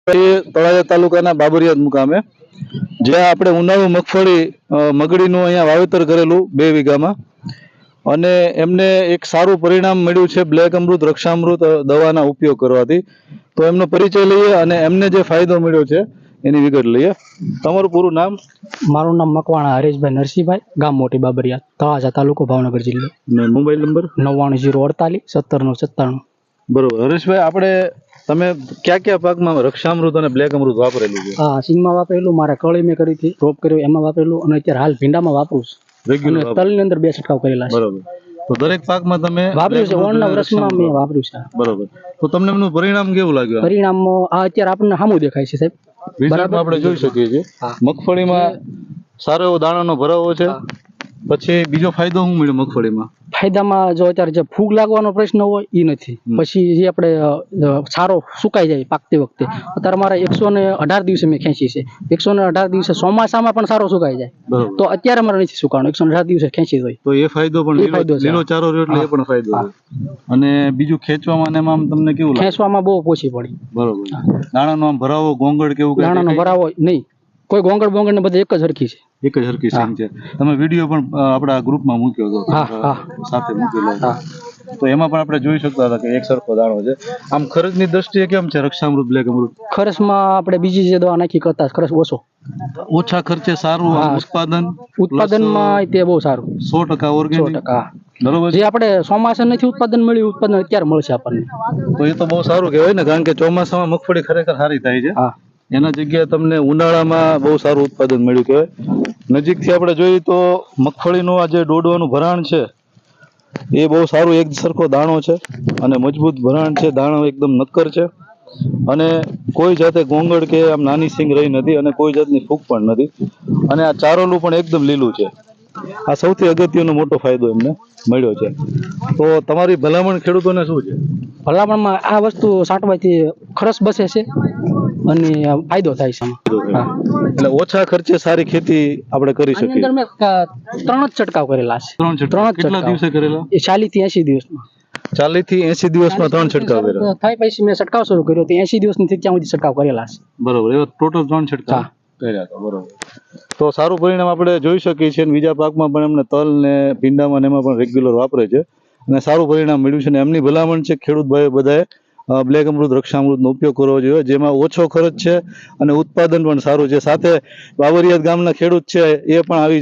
તળાજા તાલુકાના બાબરિયાદ મુકામે જ્યાં આપણે ઉનાળુ મગફળી મગડીનું અહીંયા વાવેતર કરેલું 2 વીઘામાં અને એમને એક સારું પરિણામ મળ્યું છે બ્લેક અમૃત રક્ષામૃત દવાના ઉપયોગ કરવાથી. તો એમનો પરિચય લઈએ અને એમને જે ફાયદો મળ્યો છે એની વિગત લઈએ. તમારું પૂરું નામ? મારું નામ મકવાણા હરેશભાઈ નરસિંહભાઈ, ગામ મોટી બાબરિયાદ, તળાજા તાલુકો, ભાવનગર જિલ્લો. Mobile number? 99 048 17 97. બરોબર. હરેશભાઈ, આપણે તમે કયા પાકમાં રક્ષામૃત અને બ્લેક અમૃત વાપરેલું છે? હા, સિંગમાં વાપરેલું, મારે કળી મેં કરી હતી, રોપ કર્યો એમાં વાપરેલું, અને અત્યારે હાલ ભીંડામાં વાપરું છું. અને તલની અંદર 2 છંટકાવ કરેલા છે. બરોબર. તો દરેક પાકમાં તમે વાપર્યું છે? ઓણના વર્ષમાં મેં વાપર્યું છે. બરોબર. તો તમને એનું પરિણામ કેવું લાગ્યું? પરિણામ આ અત્યારે આપણને સામું દેખાય છે સાહેબ. બરાબર, આપણે જોઈ શકીએ છીએ મગફળીમાં સારો એવો દાણાનો ભરાવો છે. પછી બીજો ફાયદો શું મળ્યો મગફળીમાં? ફાયદામાં જો અત્યારે જે ફૂગ લાગવાનો પ્રશ્ન હોય એ નથી. પછી જે આપણે સારો સુકાઈ જાય પાકતી વખતે, અત્યારે મારા 118 દિવસે મેં ખેંચી છે. 118 દિવસે ચોમાસામાં પણ સારો સુકાઈ જાય. તો અત્યારે મારે નથી સુકાવાનો, 118 દિવસે ખેંચી હોય તો એ ફાયદો પણ લીલો ચારો રહ્યો એટલે એ પણ ફાયદો છે. અને બીજું ખેંચવામાં એમાં તમને કેવું લાગે? ખેંચવામાં બહુ ઓછી પડી. બરોબર. દાણાનો આમ ભરાવો, ગોંગળ કેવું? દાણાનો ભરાવો નહીં, કોઈ ગોંગળ બોંગળ ને બધે એક જ હરખી છે. એક જ હરખી સિંગ છે. તમે વિડીયો પણ આપણા ગ્રુપમાં મૂક્યો હતો, સાથે મૂકેલો હતો. તો એમાં પણ આપણે જોઈ શકતા હતા કે એક સરખો દાણો છે. આમ ખર્ચની દ્રષ્ટિએ કેમ છે રક્ષામૃત બ્લેક અમૃત? ખર્ચમાં આપણે બીજી જે દવા નાખી કરતા ખર્ચ ઓછા ખર્ચે સારું ઉત્પાદનમાં તે બહુ સારું. 100% ઓર્ગેનિક. બરોબર. જે આપણે ચોમાસા નથી ઉત્પાદન મળ્યું, ઉત્પાદન અત્યારે મળશે આપણને. તો એ તો બહુ સારું કહેવાય ને, કારણ કે ચોમાસામાં મગફળી ખરેખર સારી થાય છે. એના જગ્યાએ તમને ઉનાળામાં બહુ સારું ઉત્પાદન મળ્યું કહેવાય. નજીકથી આપણે જોઈએ તો મગફળીનું આ જે ડોડવાનું ભરાણ છે એ બહુ સારું, એક સરખો દાણો છે અને મજબૂત ભરાણ છે. દાણો એકદમ નક્કર છે અને કોઈ જાતે ગોંગળ કે આમ નાની સિંગ રહી નથી અને કોઈ જાતની ફૂગ પણ નથી. અને આ ચારોલું પણ એકદમ લીલું છે. આ સૌથી અગત્યનો મોટો ફાયદો એમને મળ્યો છે. તો તમારી ભલામણ ખેડૂતોને શું છે? ભલામણમાં આ વસ્તુ છાંટવાથી ખર્ચ બચે છે અને ફાયદો થાય છે. એટલે ઓછા ખર્ચે સારી ખેતી આપણે કરી શકીએ. મેં 3 જ છંટકાવ કરેલા છે. 3 છંટકાવ કેટલા દિવસે કરેલા? એ 40 થી 80 દિવસમાં. 40 થી 80 દિવસમાં 3 છંટકાવ કર્યા. થાય પછી મેં છંટકાવ શરૂ કર્યો તો 80 દિવસની ત્યાં સુધી છંટકાવ કરેલા છે. બરોબર. એ ટોટલ 3 છંટકાવ કર્યા હતા. બરોબર. તો સારું પરિણામ આપણે જોઈ શકીએ છીએ. બીજા પાકમાં પણ એમને તલ ને ભીંડામાં એમાં પણ રેગ્યુલર વાપરે છે અને સારું પરિણામ મળ્યું છે. અને એમની ભલામણ છે ખેડૂત ભાઈ બધાએ બ્લેક અમૃત રક્ષામૃતનો ઉપયોગ કરવો જોઈએ, જેમાં ઓછો ખર્ચ છે અને ઉત્પાદન પણ સારું છે. સાથે બાબરિયાદ ગામના ખેડૂત છે એ પણ આવી